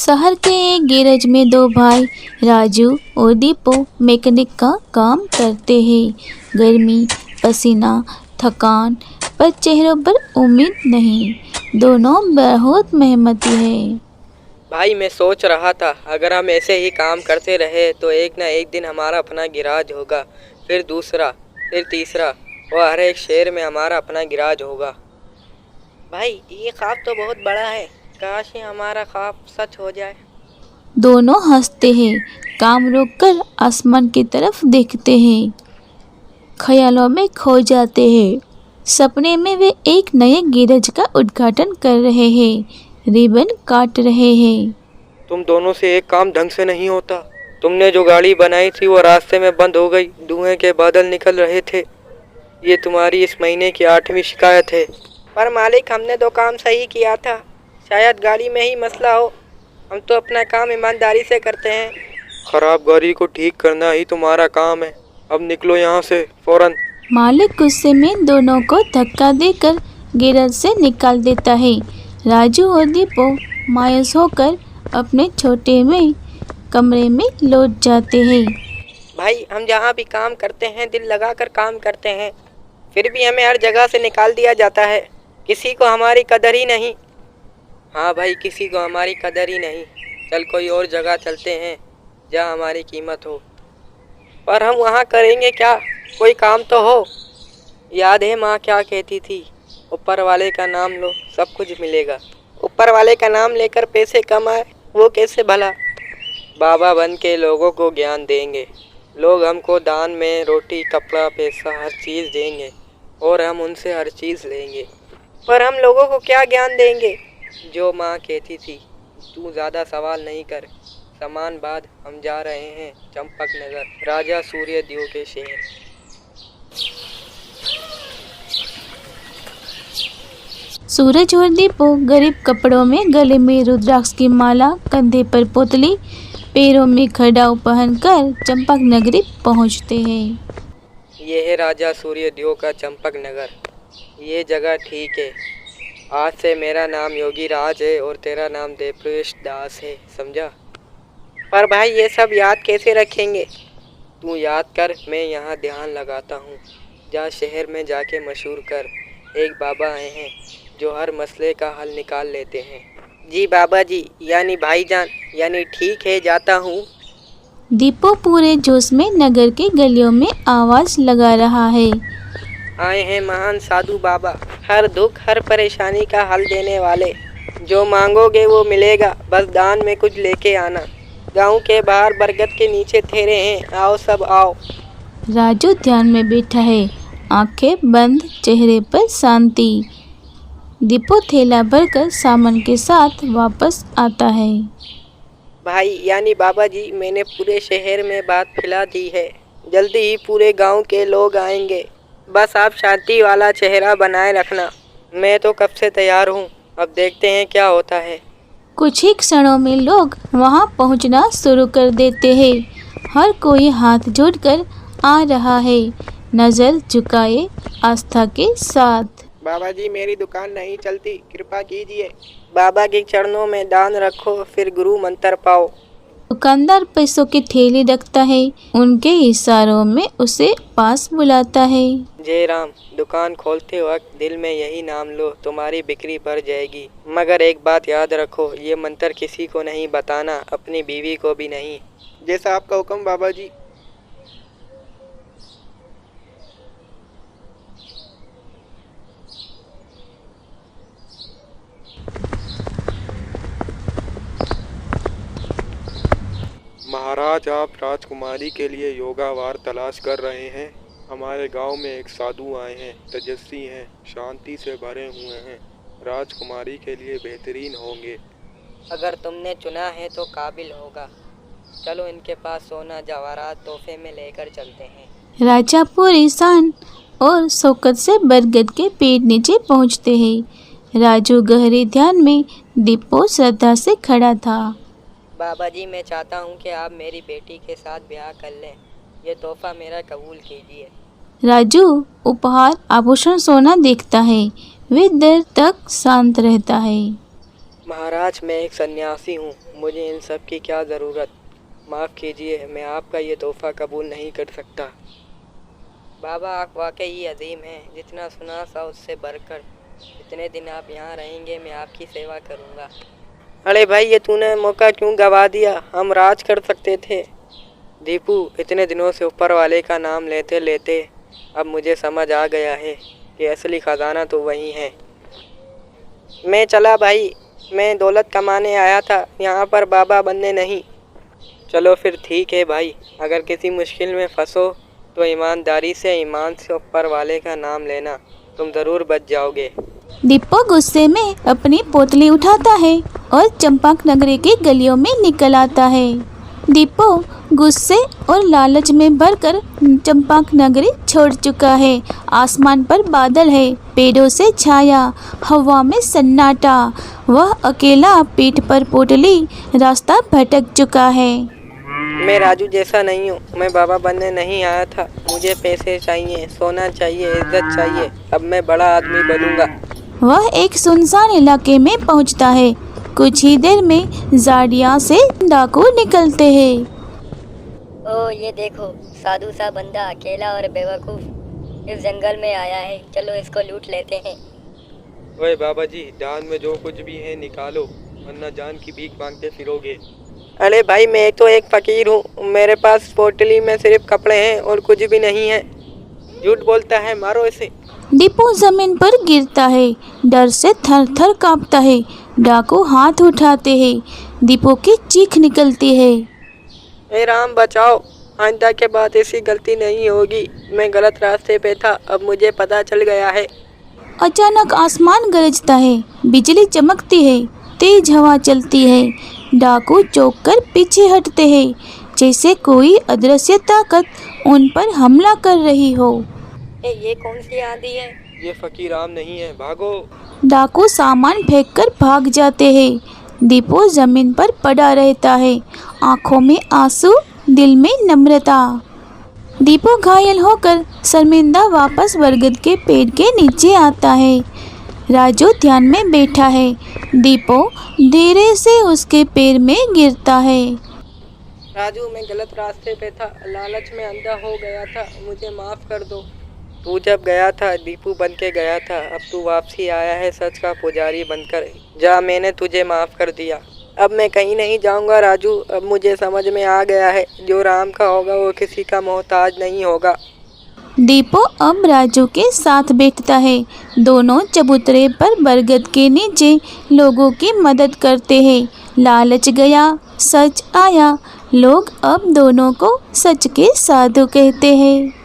शहर के एक गैरेज में दो भाई राजू और दीपू मैकेनिक का काम करते हैं। गर्मी, पसीना, थकान, पर चेहरों पर उम्मीद नहीं। दोनों बहुत मेहनती हैं। भाई मैं सोच रहा था अगर हम ऐसे ही काम करते रहे तो एक ना एक दिन हमारा अपना गिराज होगा, फिर दूसरा, फिर तीसरा और हर एक शहर में हमारा अपना गिराज होगा। भाई ये ख्वाब तो बहुत बड़ा है, काश ये हमारा ख्वाब सच हो जाए। दोनों हंसते हैं, काम रोककर आसमान की तरफ देखते हैं, ख्यालों में खो जाते हैं। सपने में वे एक नए गैरेज का उद्घाटन कर रहे हैं, रिबन काट रहे हैं। तुम दोनों से एक काम ढंग से नहीं होता। तुमने जो गाड़ी बनाई थी वो रास्ते में बंद हो गई, धुएं के बादल निकल रहे थे। ये तुम्हारी इस महीने की 8वीं शिकायत है। पर मालिक, हमने तो काम सही किया था, शायद गाड़ी में ही मसला हो। हम तो अपना काम ईमानदारी से करते हैं। खराब गाड़ी को ठीक करना ही तुम्हारा काम है। अब निकलो यहाँ से फौरन। मालिक गुस्से में दोनों को धक्का देकर गैरेज से निकाल देता है। राजू और दीपू मायूस होकर अपने छोटे में कमरे में लौट जाते हैं। भाई, हम जहाँ भी काम करते हैं दिल लगाकर काम करते हैं, फिर भी हमें हर जगह से निकाल दिया जाता है। किसी को हमारी कदर ही नहीं। हाँ भाई, किसी को हमारी कदर ही नहीं। चल कोई और जगह चलते हैं जहाँ हमारी कीमत हो। पर हम वहाँ करेंगे क्या? कोई काम तो हो। याद है माँ क्या कहती थी? ऊपर वाले का नाम लो, सब कुछ मिलेगा। ऊपर वाले का नाम लेकर पैसे कमाए वो कैसे भला? बाबा बन के लोगों को ज्ञान देंगे। लोग हमको दान में रोटी, कपड़ा, पैसा हर चीज़ देंगे और हम उनसे हर चीज़ लेंगे। पर हम लोगों को क्या ज्ञान देंगे? जो माँ कहती थी, तू ज़्यादा सवाल नहीं कर, सामान बाद हम जा रहे हैं चंपक नगर, राजा सूर्यदेव के शहर। सूरज और दीपू गरीब कपड़ों में, गले में रुद्राक्ष की माला, कंधे पर पोतली, पैरों में खड़ाऊ पहनकर चंपक नगरी पहुंचते हैं। ये है राजा सूर्यदेव का चंपक नगर। ये जगह ठीक है। आज से मेरा नाम योगी राज है और तेरा नाम देवप्रेश दास है, समझा? पर भाई ये सब याद कैसे रखेंगे? तू याद कर, मैं यहाँ ध्यान लगाता हूँ। जा शहर में जाके मशहूर कर। एक बाबा आए हैं जो हर मसले का हल निकाल लेते हैं। जी बाबा जी, यानी भाईजान, यानी ठीक है, जाता हूँ। दीपू पूरे जोश में नगर के गलियों में आवाज लगा रहा है। आए हैं महान साधु बाबा, हर दुख हर परेशानी का हल देने वाले। जो मांगोगे वो मिलेगा, बस दान में कुछ लेके आना। गांव के बाहर बरगद के नीचे ठहरे हैं, आओ सब आओ। राजू ध्यान में बैठा है, आंखें बंद, चेहरे पर शांति। दीपू थैला भरकर सामान के साथ वापस आता है। भाई यानी बाबा जी, मैंने पूरे शहर में बात फैला दी है। जल्दी ही पूरे गांव के लोग आएंगे। बस आप शांति वाला चेहरा बनाए रखना। मैं तो कब से तैयार हूँ, अब देखते हैं क्या होता है। कुछ ही क्षणों में लोग वहां पहुंचना शुरू कर देते हैं। हर कोई हाथ जोड़कर आ रहा है, नजर झुकाए आस्था के साथ। बाबा जी, मेरी दुकान नहीं चलती, कृपा कीजिए। बाबा के चरणों में दान रखो, फिर गुरु मंत्र पाओ। दुकानदार पैसों की थैली रखता है, उनके इशारों में उसे पास बुलाता है। जय राम। दुकान खोलते वक्त दिल में यही नाम लो, तुम्हारी बिक्री बढ़ जाएगी। मगर एक बात याद रखो, ये मंत्र किसी को नहीं बताना, अपनी बीवी को भी नहीं। जैसा आपका हुक्म बाबा जी। महाराज, आप राजकुमारी के लिए योगावार तलाश कर रहे हैं। हमारे गांव में एक साधु आए हैं, तेजस्वी हैं, शांति से भरे हुए हैं, राजकुमारी के लिए बेहतरीन होंगे। अगर तुमने चुना है तो काबिल होगा। चलो इनके पास सोना जवाहरात तोहफे में लेकर चलते हैं। राजा पूरी शान और शौकत से बरगद के पेड़ नीचे पहुंचते हैं। राजू गहरे ध्यान में, दीपू श्रद्धा से खड़ा था। बाबा जी, मैं चाहता हूँ कि आप मेरी बेटी के साथ ब्याह कर लें। ये तोहफा मेरा कबूल कीजिए। राजू उपहार आभूषण सोना देखता है, वे देर तक शांत रहता है। महाराज मैं एक सन्यासी हूँ, मुझे इन सब की क्या ज़रूरत। माफ़ कीजिए, मैं आपका ये तोहफ़ा कबूल नहीं कर सकता। बाबा आप वाकई अजीम हैं, जितना सुना सा उससे बढ़कर। जितने दिन आप यहाँ रहेंगे मैं आपकी सेवा करूँगा। अरे भाई ये तूने मौका क्यों गवा दिया, हम राज कर सकते थे। दीपू इतने दिनों से ऊपर वाले का नाम लेते लेते अब मुझे समझ आ गया है कि असली ख़जाना तो वही है। मैं चला भाई, मैं दौलत कमाने आया था, यहाँ पर बाबा बनने नहीं। चलो फिर ठीक है भाई, अगर किसी मुश्किल में फंसो तो ईमानदारी से ईमान से ऊपर वाले का नाम लेना, तुम ज़रूर बच जाओगे। दीपू गुस्से में अपनी पोतली उठाता है और चंपक नगरी की गलियों में निकल आता है। दीपू गुस्से और लालच में भरकर चंपक नगरी छोड़ चुका है। आसमान पर बादल है, पेड़ों से छाया, हवा में सन्नाटा। वह अकेला पीठ पर पोटली रास्ता भटक चुका है। मैं राजू जैसा नहीं हूँ, मैं बाबा बनने नहीं आया था। मुझे पैसे चाहिए, सोना चाहिए, इज्जत चाहिए। अब मैं बड़ा आदमी बनूंगा। वह एक सुनसान इलाके में पहुंचता है। कुछ ही देर में जाड़िया से डाकू निकलते हैं। ओ ये देखो, साधु सा बंदा अकेला और बेवकूफ़ इस जंगल में आया है। चलो इसको लूट लेते हैं। ओए बाबा जी, जान में जो कुछ भी है निकालो, वरना जान की भीख मांगते फिरोगे। अरे भाई मैं तो एक फ़कीर हूँ, मेरे पास पोटली में सिर्फ कपड़े हैं और कुछ भी नहीं है। झूठ बोलता है, मारो इसे। दीपू जमीन पर गिरता है, डर से थर थर कांपता है। डाकू हाथ उठाते हैं, दीपू की चीख निकलती है। हे राम बचाओ, आइंदा के बाद ऐसी गलती नहीं होगी। मैं गलत रास्ते पे था, अब मुझे पता चल गया है। अचानक आसमान गरजता है, बिजली चमकती है, तेज हवा चलती है। डाकू चौंक कर पीछे हटते हैं, जैसे कोई अदृश्य ताकत उन पर हमला कर रही हो। ये कौन सी आंधी है? ये फकीर आम नहीं है, भागो। डाकू सामान फेंककर भाग जाते हैं। दीपू जमीन पर पड़ा रहता है, आंखों में आंसू, दिल में नम्रता। दीपू घायल होकर शर्मिंदा वापस बरगद के पेड़ के नीचे आता है। राजू ध्यान में बैठा है। दीपू धीरे से उसके पैर में गिरता है। राजू मैं गलत रास्ते पे था, लालच में अंधा हो गया था, मुझे माफ़ कर दो। तू जब गया था दीपू बन के गया था, अब तू वापसी आया है सच का पुजारी बनकर। जा, मैंने तुझे माफ़ कर दिया। अब मैं कहीं नहीं जाऊंगा राजू। अब मुझे समझ में आ गया है, जो राम का होगा वो किसी का मोहताज नहीं होगा। दीपू अब राजू के साथ बैठता है। दोनों चबूतरे पर बरगद के नीचे लोगों की मदद करते हैं। लालच गया, सच आया। लोग अब दोनों को सच के साधु कहते हैं।